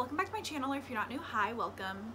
Welcome back to my channel, or if you're not new, hi, welcome.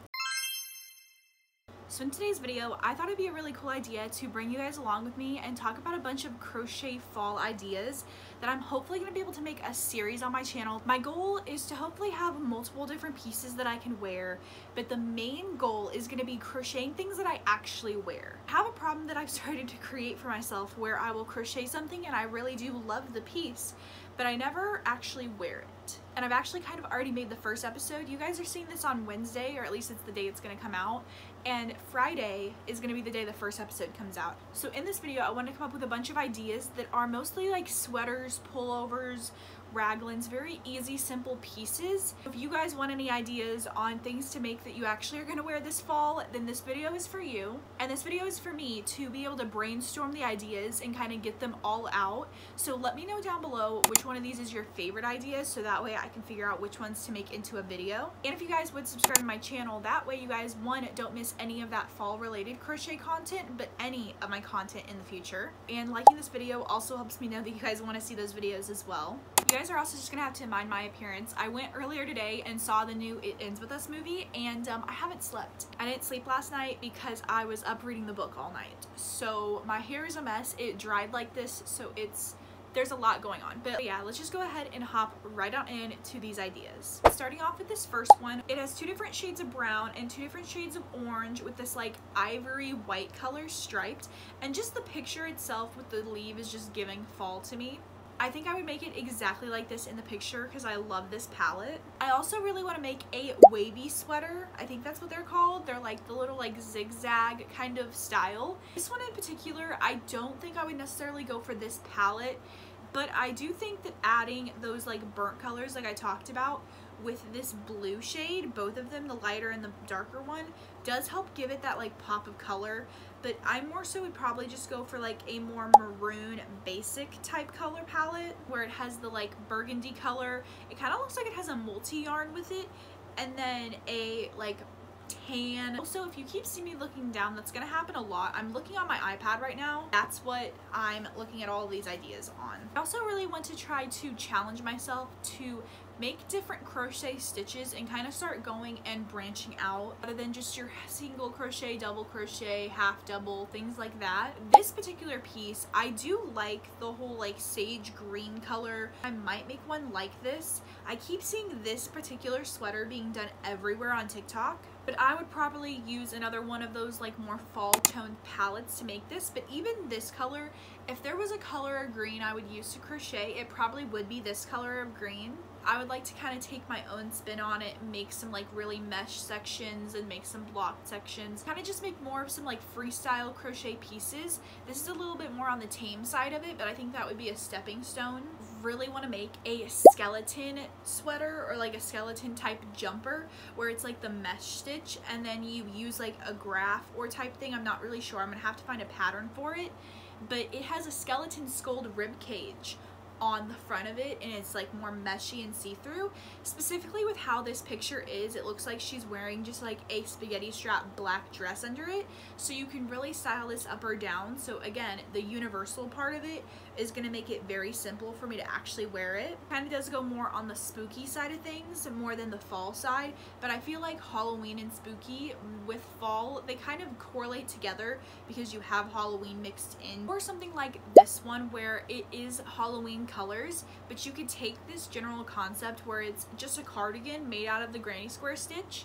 So in today's video, I thought it'd be a really cool idea to bring you guys along with me and talk about a bunch of crochet fall ideas that I'm hopefully going to be able to make a series on my channel. My goal is to hopefully have multiple different pieces that I can wear, but the main goal is going to be crocheting things that I actually wear. I have a problem that I've started to create for myself where I will crochet something and I really do love the piece, but I never actually wear it. And I've actually kind of already made the first episode. You guys are seeing this on Wednesday, or at least it's the day it's going to come out. And Friday is going to be the day the first episode comes out. So in this video, I want to come up with a bunch of ideas that are mostly like sweaters, pullovers, raglans, very easy, simple pieces. If you guys want any ideas on things to make that you actually are going to wear this fall, then this video is for you. And this video is for me to be able to brainstorm the ideas and kind of get them all out. So let me know down below which one of these is your favorite idea, so that way I can figure out which ones to make into a video. And if you guys would subscribe to my channel, that way you guys, one, don't miss any of that fall related crochet content, but any of my content in the future. And liking this video also helps me know that you guys want to see those videos as well. You guys are also just gonna have to mind my appearance. I went earlier today and saw the new It Ends With Us movie, and I haven't slept. I didn't sleep last night because I was up reading the book all night. So my hair is a mess. It dried like this, so there's a lot going on. But yeah, let's just go ahead and hop right on into these ideas. Starting off with this first one, it has two different shades of brown and two different shades of orange with this like ivory white color striped, and just the picture itself with the leaf is just giving fall to me. I think I would make it exactly like this in the picture because I love this palette. I also really want to make a wavy sweater. I think that's what they're called. They're like the little like zigzag kind of style. This one in particular, I don't think I would necessarily go for this palette, but I do think that adding those like burnt colors like I talked about with this blue shade, both of them, the lighter and the darker one, does help give it that like pop of color. But I more so would probably just go for like a more maroon basic type color palette where it has the like burgundy color. It kind of looks like it has a multi-yarn with it, and then a like tan. Also, if you keep seeing me looking down, that's gonna happen a lot. I'm looking on my iPad right now. That's what I'm looking at all of these ideas on. I also really want to try to challenge myself to make different crochet stitches and kind of start going and branching out rather than just your single crochet, double crochet, half double, things like that. This particular piece, I do like the whole like sage green color. I might make one like this. I keep seeing this particular sweater being done everywhere on TikTok, but I would probably use another one of those like more fall toned palettes to make this. But even this color, if there was a color of green I would use to crochet, it probably would be this color of green. I would like to kind of take my own spin on it and make some like really mesh sections and make some blocked sections. Kind of just make more of some like freestyle crochet pieces. This is a little bit more on the tame side of it, but I think that would be a stepping stone. Really want to make a skeleton sweater or like a skeleton type jumper where it's like the mesh stitch and then you use like a graph or type thing. I'm not really sure. I'm gonna have to find a pattern for it, but it has a skeleton skulled rib cage on the front of it, and it's like more meshy and see-through. Specifically with how this picture is, it looks like she's wearing just like a spaghetti strap black dress under it, so you can really style this up or down. So again, the universal part of it is going to make it very simple for me to actually wear it. Kind of does go more on the spooky side of things more than the fall side, but I feel like Halloween and spooky with fall, they kind of correlate together because you have Halloween mixed in. Or something like this one where it is Halloween colors, but you could take this general concept where it's just a cardigan made out of the granny square stitch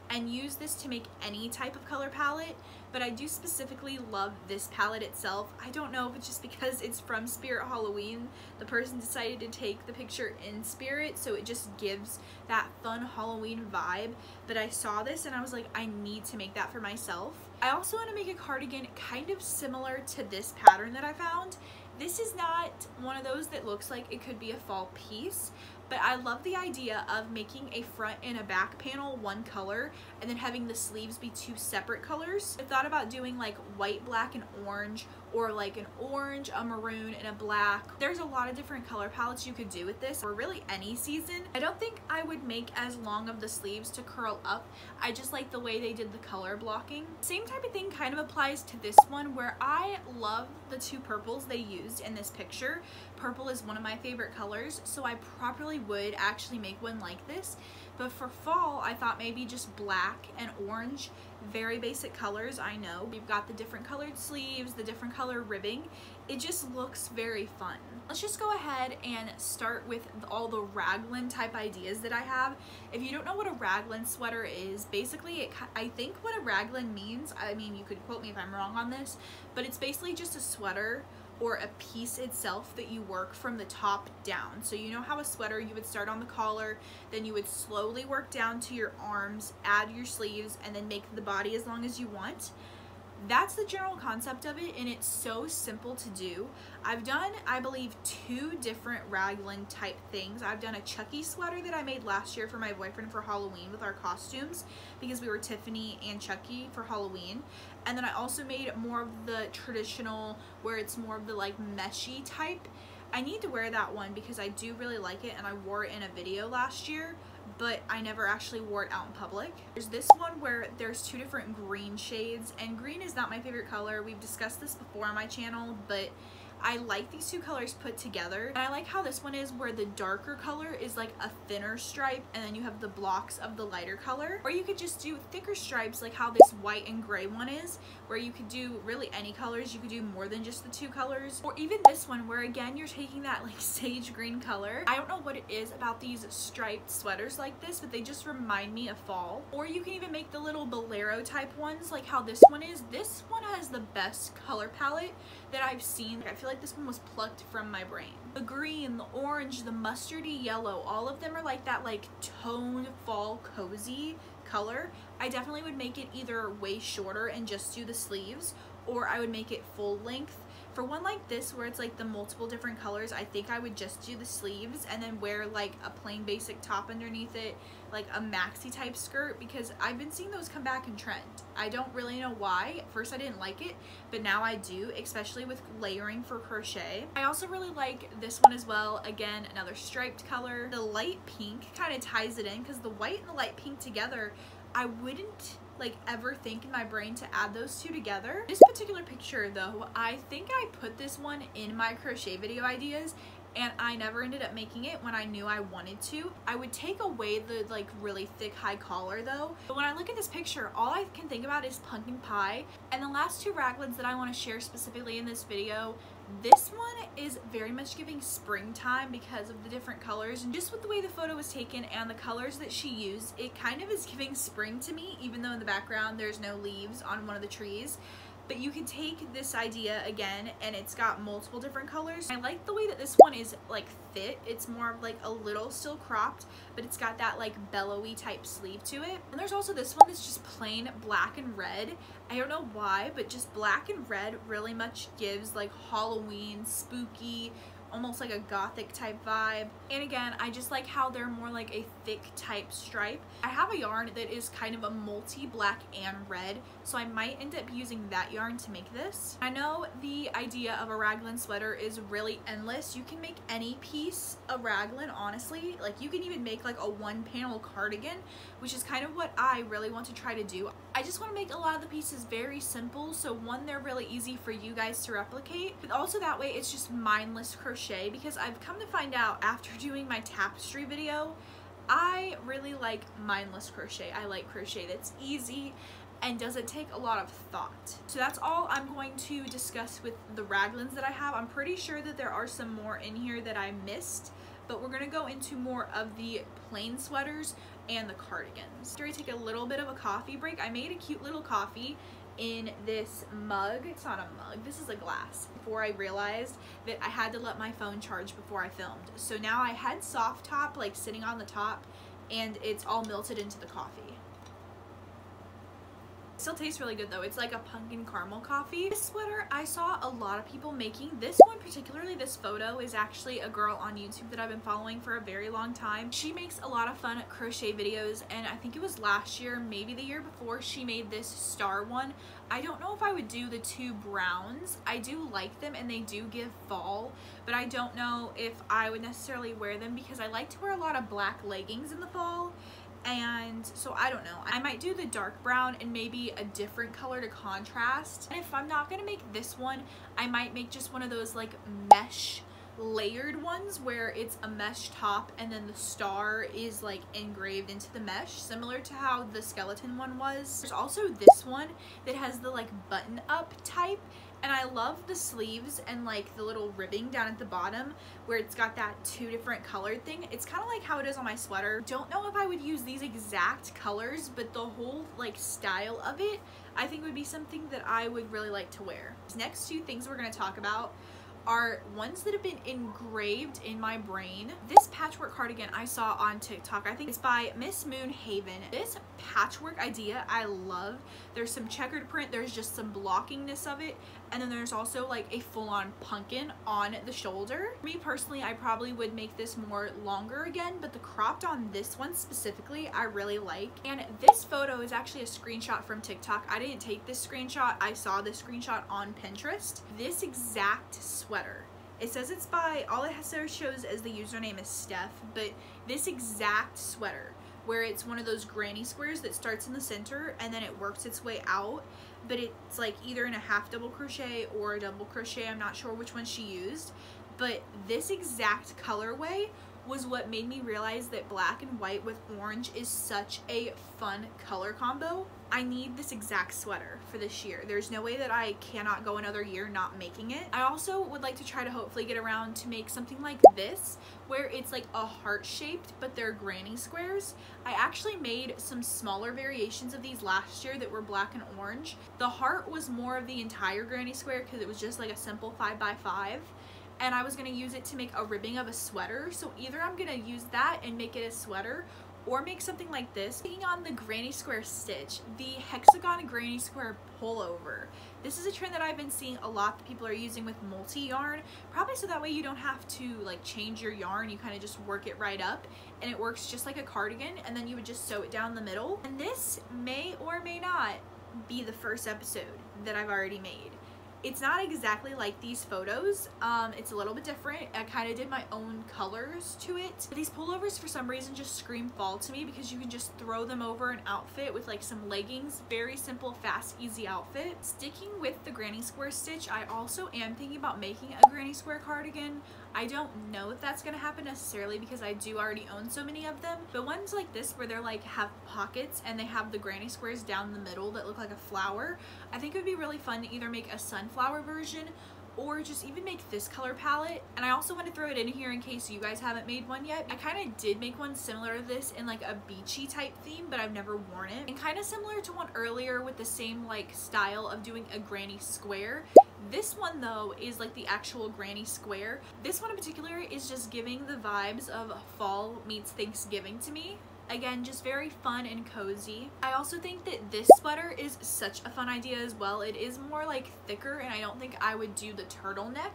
and use this to make any type of color palette. But I do specifically love this palette itself. I don't know if it's just because it's from Spirit Halloween. The person decided to take the picture in spirit, so it just gives that fun Halloween vibe. But I saw this and I was like, I need to make that for myself. I also want to make a cardigan kind of similar to this pattern that I found. This is not one of those that looks like it could be a fall piece, but I love the idea of making a front and a back panel one color and then having the sleeves be two separate colors. I've thought about doing like white, black, and orange, or like an orange, a maroon, and a black. There's a lot of different color palettes you could do with this, or really any season. I don't think I would make as long of the sleeves to curl up. I just like the way they did the color blocking. Same type of thing kind of applies to this one, where I love the two purples they used in this picture. Purple is one of my favorite colors, so I properly definitely would actually make one like this. But for fall, I thought maybe just black and orange, very basic colors. I know we've got the different colored sleeves, the different color ribbing. It just looks very fun. Let's just go ahead and start with all the raglan type ideas that I have. If you don't know what a raglan sweater is, basically I think what a raglan means, I mean, you could quote me if I'm wrong on this, but it's basically just a sweater or a piece itself that you work from the top down. So you know how a sweater, you would start on the collar, then you would slowly work down to your arms, add your sleeves, and then make the body as long as you want. That's the general concept of it, and it's so simple to do. I've done, I believe, 2 different raglan type things. I've done a Chucky sweater that I made last year for my boyfriend for Halloween with our costumes, because we were Tiffany and Chucky for Halloween. And then I also made more of the traditional, where it's more of the like meshy type. I need to wear that one because I do really like it, and I wore it in a video last year, but I never actually wore it out in public. There's this one where there's 2 different green shades, and green is not my favorite color. We've discussed this before on my channel, but I like these 2 colors put together. And I like how this one is where the darker color is like a thinner stripe, and then you have the blocks of the lighter color. Or you could just do thicker stripes like how this white and gray one is, where you could do really any colors. You could do more than just the 2 colors. Or even this one where again you're taking that like sage green color. I don't know what it is about these striped sweaters like this, but they just remind me of fall. Or you can even make the little bolero type ones like how this one is. This one has the best color palette that I've seen. I feel like this one was plucked from my brain. The green, the orange, the mustardy yellow, all of them are like that like toned fall cozy color. I definitely would make it either way shorter and just do the sleeves, or I would make it full length. For one like this where it's like the multiple different colors, I think I would just do the sleeves and then wear like a plain basic top underneath it, like a maxi type skirt, because I've been seeing those come back in trend. I don't really know why. At first I didn't like it, but now I do, especially with layering for crochet. I also really like this one as well. Again, another striped color. The light pink kind of ties it in, because the white and the light pink together, I wouldn't like ever think in my brain to add those 2 together. This particular picture though, I think I put this one in my crochet video ideas, and I never ended up making it when I knew I wanted to. I would take away the like really thick high collar though. But when I look at this picture, all I can think about is pumpkin pie. And the last 2 raglans that I want to share specifically in this video, this one is very much giving springtime because of the different colors, and just with the way the photo was taken and the colors that she used, it kind of is giving spring to me, even though in the background there's no leaves on one of the trees. But you can take this idea again, and it's got multiple different colors. I like the way that this one is like fit. It's more of like a little still cropped, but it's got that like bellowy type sleeve to it. And there's also this one that's just plain black and red. I don't know why, but just black and red really much gives like Halloween, spooky, almost like a gothic type vibe. And again, I just like how they're more like a thick type stripe. I have a yarn that is kind of a multi black and red, so I might end up using that yarn to make this. I know the idea of a raglan sweater is really endless. You can make any piece a raglan, honestly. Like you can even make like a 1-panel cardigan, which is kind of what I really want to try to do. I just want to make a lot of the pieces very simple, so one, they're really easy for you guys to replicate, but also that way it's just mindless crochet, because I've come to find out after doing my tapestry video, I really like mindless crochet. I like crochet that's easy and doesn't take a lot of thought. So that's all I'm going to discuss with the raglans that I have. I'm pretty sure that there are some more in here that I missed, but we're gonna go into more of the plain sweaters and the cardigans. After I take a little bit of a coffee break, I made a cute little coffee in this mug. It's not a mug, this is a glass. Before I realized that I had to let my phone charge before I filmed. So now I had soft top like sitting on the top, and it's all melted into the coffee. It still tastes really good though. It's like a pumpkin caramel coffee. This sweater I saw a lot of people making. This one particularly, this photo, is actually a girl on YouTube that I've been following for a very long time. She makes a lot of fun crochet videos, and I think it was last year, maybe the year before, she made this star one. I don't know if I would do the 2 browns. I do like them and they do give fall, but I don't know if I would necessarily wear them because I like to wear a lot of black leggings in the fall. And so I don't know, I might do the dark brown and maybe a different color to contrast. And if I'm not gonna make this one, I might make just one of those like mesh layered ones where it's a mesh top and then the star is like engraved into the mesh, similar to how the skeleton one was. There's also this one that has the like button up type, and I love the sleeves and like the little ribbing down at the bottom where it's got that 2 different colored thing. It's kind of like how it is on my sweater. Don't know if I would use these exact colors, but the whole like style of it I think would be something that I would really like to wear. These next 2 things we're going to talk about are ones that have been engraved in my brain. This patchwork cardigan I saw on TikTok, I think it's by Miss Moon Haven. This patchwork idea I love. There's some checkered print, there's just some blockingness of it, and then there's also like a full-on pumpkin on the shoulder. For me personally, I probably would make this more longer again, but the cropped on this one specifically I really like. And this photo is actually a screenshot from TikTok. I didn't take this screenshot, I saw this screenshot on Pinterest. This exact sweater, it says it's by, all it shows as the username is Steph, but this exact sweater where it's one of those granny squares that starts in the center and then it works its way out, but it's like either in a half double crochet or a double crochet, I'm not sure which one she used, but this exact colorway was what made me realize that black and white with orange is such a fun color combo. I need this exact sweater for this year. There's no way that I cannot go another year not making it. I also would like to try to hopefully get around to make something like this where it's like a heart shaped but they're granny squares. I actually made some smaller variations of these last year that were black and orange. The heart was more of the entire granny square because it was just like a simple 5x5. And I was going to use it to make a ribbing of a sweater. So either I'm going to use that and make it a sweater or make something like this. Taking on the granny square stitch, the hexagon granny square pullover. This is a trend that I've been seeing a lot that people are using with multi-yarn, probably so that way you don't have to like change your yarn, you kind of just work it right up and it works just like a cardigan, and then you would just sew it down the middle. And this may or may not be the first episode that I've already made. It's not exactly like these photos, it's a little bit different. I kind of did my own colors to it. But these pullovers for some reason just scream fall to me because you can just throw them over an outfit with like some leggings. Very simple, fast, easy outfit. Sticking with the granny square stitch, I also am thinking about making a granny square cardigan. I don't know if that's gonna happen necessarily because I do already own so many of them, but ones like this where they're like have pockets and they have the granny squares down the middle that look like a flower, I think it would be really fun to either make a sunflower version or just even make this color palette. And I also want to throw it in here in case you guys haven't made one yet. I kind of did make one similar to this in like a beachy type theme, but I've never worn it. And kind of similar to one earlier with the same like style of doing a granny square. This one though is like the actual granny square. This one in particular is just giving the vibes of fall meets Thanksgiving to me. Again, just very fun and cozy. I also think that this sweater is such a fun idea as well. It is more like thicker and I don't think I would do the turtleneck,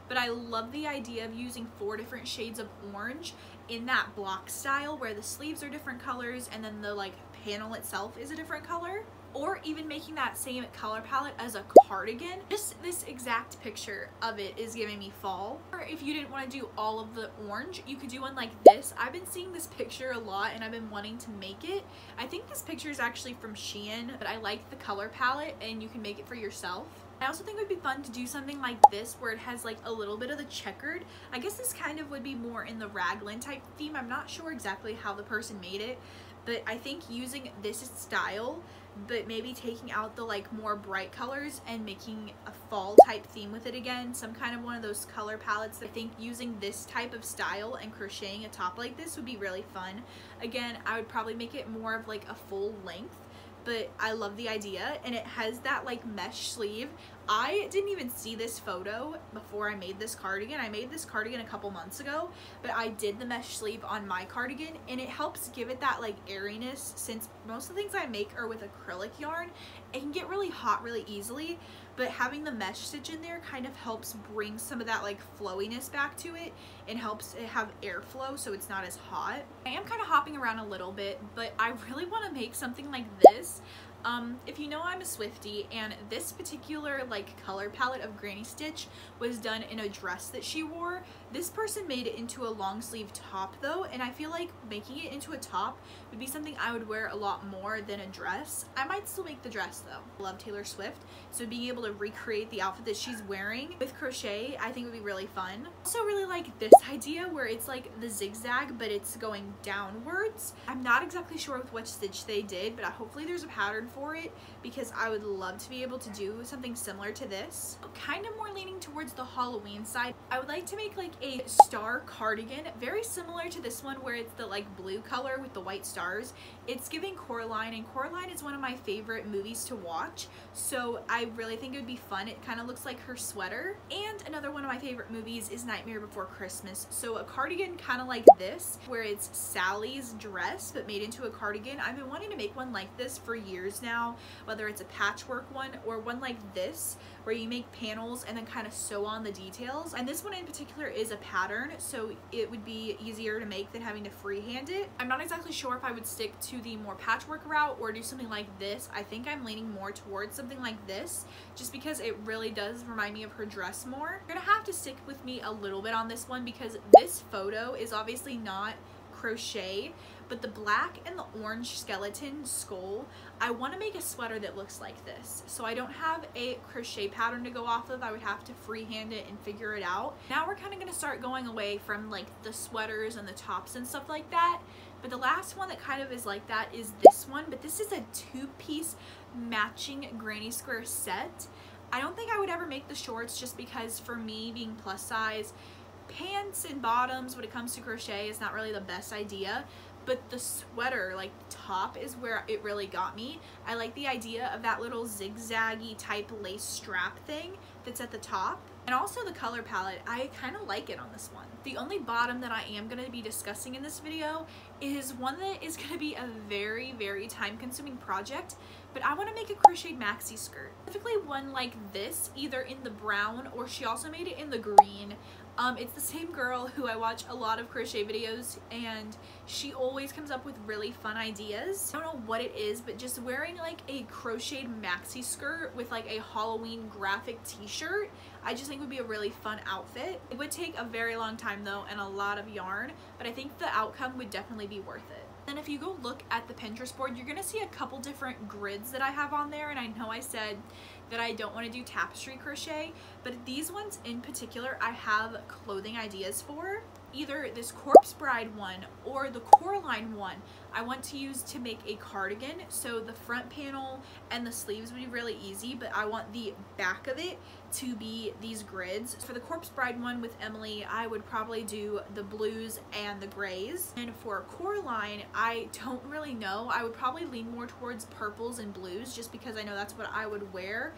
but I love the idea of using 4 different shades of orange in that block style where the sleeves are different colors and then the like panel itself is a different color. Or even making that same color palette as a cardigan. Just this exact picture of it is giving me fall. Or if you didn't want to do all of the orange, you could do one like this. I've been seeing this picture a lot and I've been wanting to make it. I think this picture is actually from Shein, but I like the color palette and you can make it for yourself. I also think it would be fun to do something like this where it has like a little bit of the checkered. I guess this kind of would be more in the raglan type theme. I'm not sure exactly how the person made it, but I think using this style but maybe taking out the like more bright colors and making a fall type theme with it again, some kind of one of those color palettes. I think using this type of style and crocheting a top like this would be really fun. Again, I would probably make it more of like a full length, but I love the idea. And it has that like mesh sleeve. I didn't even see this photo before I made this cardigan. I made this cardigan a couple months ago, but I did the mesh sleeve on my cardigan and it helps give it that like airiness. Since most of the things I make are with acrylic yarn, it can get really hot really easily, but having the mesh stitch in there kind of helps bring some of that like flowiness back to it and helps it have airflow so it's not as hot. I am kind of hopping around a little bit, but I really want to make something like this. If you know, I'm a Swiftie, and this particular like color palette of granny stitch was done in a dress that she wore. This person made it into a long sleeve top though, and I feel like making it into a top would be something I would wear a lot more than a dress. I might still make the dress though. I love Taylor Swift, so being able to recreate the outfit that she's wearing with crochet I think would be really fun. Also really like this idea where it's like the zigzag but it's going downwards. I'm not exactly sure with which stitch they did, but hopefully there's a pattern for it because I would love to be able to do something similar to this. Kind of more leaning towards the Halloween side. I would like to make like a star cardigan very similar to this one where it's the like blue color with the white stars. It's giving Coraline, and Coraline is one of my favorite movies to watch, so I really think it would be fun. It kind of looks like her sweater. And another one of my favorite movies is Nightmare Before Christmas, so a cardigan kind of like this where it's Sally's dress but made into a cardigan. I've been wanting to make one like this for years now, whether it's a patchwork one or one like this where you make panels and then kind of sew on the details. And this one in particular is a pattern, so it would be easier to make than having to freehand it. I'm not exactly sure if I would stick to the more patchwork route or do something like this. I think I'm leaning more towards something like this just because it really does remind me of her dress more. You're gonna have to stick with me a little bit on this one because this photo is obviously not crochet, but the black and the orange skeleton skull, I want to make a sweater that looks like this. So I don't have a crochet pattern to go off of. I would have to freehand it and figure it out. Now we're kind of going to start going away from like the sweaters and the tops and stuff like that. But the last one that kind of is like that is this one, but this is a two-piece matching granny square set. I don't think I would ever make the shorts just because for me being plus size, pants and bottoms when it comes to crochet is not really the best idea. But the sweater, like the top, is where it really got me. I like the idea of that little zigzaggy type lace strap thing that's at the top. And also the color palette, I kind of like it on this one. The only bottom that I am going to be discussing in this video is one that is going to be a very, very time consuming project, but I want to make a crocheted maxi skirt. Specifically one like this, either in the brown or she also made it in the green. It's the same girl who I watch a lot of crochet videos, and she always comes up with really fun ideas. I don't know what it is, but just wearing like a crocheted maxi skirt with like a Halloween graphic t-shirt, I just think would be a really fun outfit. It would take a very long time though and a lot of yarn, but I think the outcome would definitely be worth it. Then if you go look at the Pinterest board, you're gonna see a couple different grids that I have on there, and I know I said that I don't want to do tapestry crochet, but these ones in particular I have clothing ideas for. Either this Corpse Bride one or the Coraline one I want to use to make a cardigan, so the front panel and the sleeves would be really easy, but I want the back of it to be these grids. For the Corpse Bride one with Emily, I would probably do the blues and the grays, and for Coraline I don't really know. I would probably lean more towards purples and blues just because I know that's what I would wear.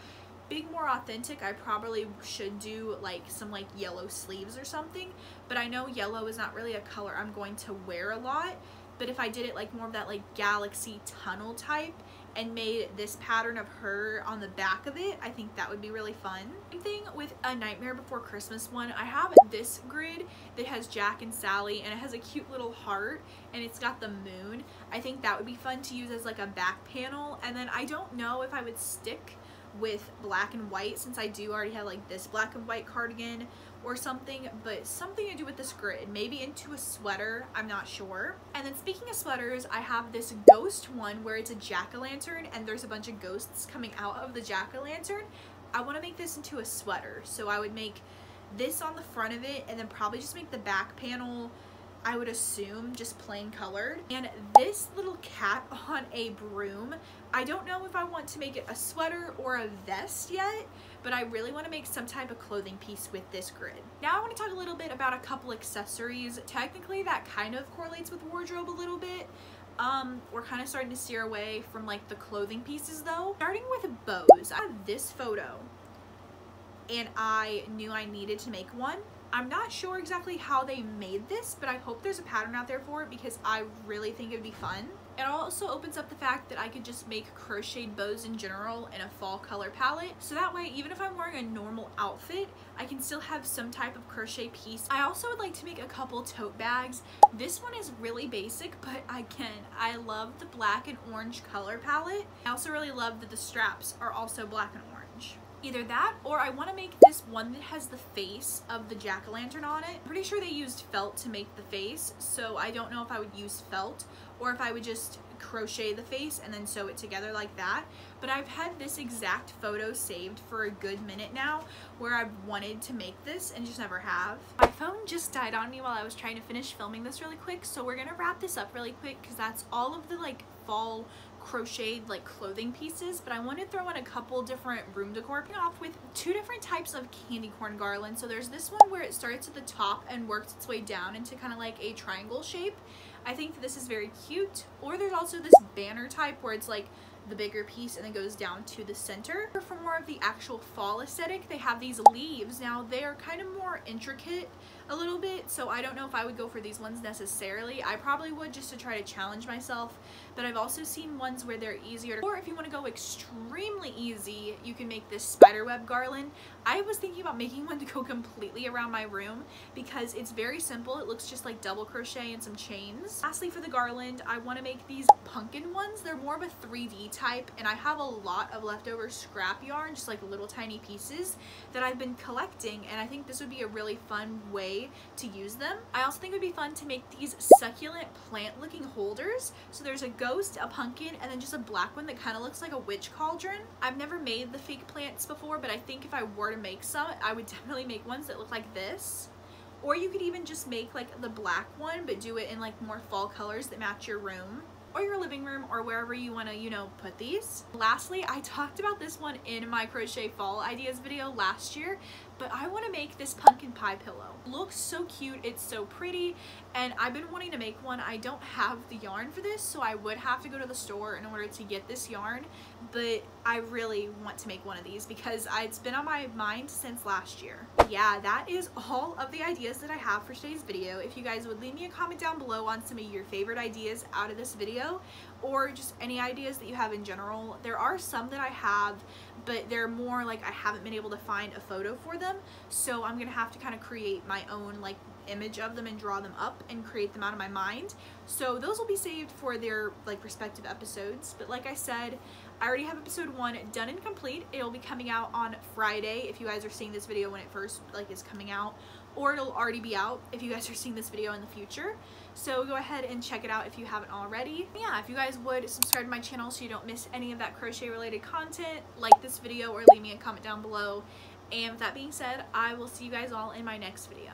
Being more authentic, I probably should do like some like yellow sleeves or something, but I know yellow is not really a color I'm going to wear a lot. But if I did it like more of that like galaxy tunnel type and made this pattern of her on the back of it, I think that would be really fun. Same thing with a Nightmare Before Christmas one. I have this grid that has Jack and Sally, and it has a cute little heart, and it's got the moon. I think that would be fun to use as like a back panel. And then I don't know if I would stick with black and white since I do already have like this black and white cardigan or something, but something to do with this grid, maybe into a sweater, I'm not sure. And then speaking of sweaters, I have this ghost one where it's a jack-o'-lantern and there's a bunch of ghosts coming out of the jack-o'-lantern. I want to make this into a sweater, so I would make this on the front of it and then probably just make the back panel, I would assume, just plain colored. And this little cat on a broom, I don't know if I want to make it a sweater or a vest yet, but I really want to make some type of clothing piece with this grid. Now I want to talk a little bit about a couple accessories. Technically that kind of correlates with wardrobe a little bit. We're kind of starting to steer away from like the clothing pieces though. Starting with bows, I have this photo and I knew I needed to make one. I'm not sure exactly how they made this, but I hope there's a pattern out there for it because I really think it'd be fun. It also opens up the fact that I could just make crocheted bows in general in a fall color palette. So that way, even if I'm wearing a normal outfit, I can still have some type of crochet piece. I also would like to make a couple tote bags. This one is really basic, but I love the black and orange color palette. I also really love that the straps are also black and orange. Either that, or I want to make this one that has the face of the jack-o'-lantern on it. I'm pretty sure they used felt to make the face, so I don't know if I would use felt or if I would just crochet the face and then sew it together like that. But I've had this exact photo saved for a good minute now where I've wanted to make this and just never have. My phone just died on me while I was trying to finish filming this really quick, so we're gonna wrap this up really quick because that's all of the like fall crocheted like clothing pieces, but I want to throw in a couple different room decor. Off with two different types of candy corn garland. So there's this one where it starts at the top and works its way down into kind of like a triangle shape. I think this is very cute. Or there's also this banner type where it's like the bigger piece and then goes down to the center. For more of the actual fall aesthetic, they have these leaves. Now they are kind of more intricate a little bit, so I don't know if I would go for these ones necessarily. I probably would just to try to challenge myself, but I've also seen ones where they're easier. Or if you want to go extremely easy, you can make this spiderweb garland. I was thinking about making one to go completely around my room because it's very simple. It looks just like double crochet and some chains. Lastly, for the garland, I want to make these pumpkin ones. They're more of a 3D type, and I have a lot of leftover scrap yarn, just like little tiny pieces that I've been collecting, and I think this would be a really fun way to use them. I also think it would be fun to make these succulent plant looking holders. So there's a ghost, a pumpkin, and then just a black one that kind of looks like a witch cauldron. I've never made the fake plants before, but I think if I were to make some, I would definitely make ones that look like this. Or you could even just make like the black one, but do it in like more fall colors that match your room or your living room or wherever you want to, you know, put these. Lastly, I talked about this one in my crochet fall ideas video last year, but I want to make this pumpkin pie pillow. It looks so cute, it's so pretty, and I've been wanting to make one. I don't have the yarn for this, so I would have to go to the store in order to get this yarn, but I really want to make one of these because it's been on my mind since last year. Yeah, that is all of the ideas that I have for today's video. If you guys would leave me a comment down below on some of your favorite ideas out of this video, or just any ideas that you have in general. There are some that I have, but they're more like I haven't been able to find a photo for them, so I'm gonna have to kind of create my own like image of them and draw them up and create them out of my mind. So those will be saved for their like respective episodes. But like I said, I already have episode 1 done and complete. It'll be coming out on Friday if you guys are seeing this video when it first like is coming out, or it'll already be out if you guys are seeing this video in the future. So go ahead and check it out if you haven't already. Yeah, if you guys would subscribe to my channel so you don't miss any of that crochet related content, like this video or leave me a comment down below. And with that being said, I will see you guys all in my next video.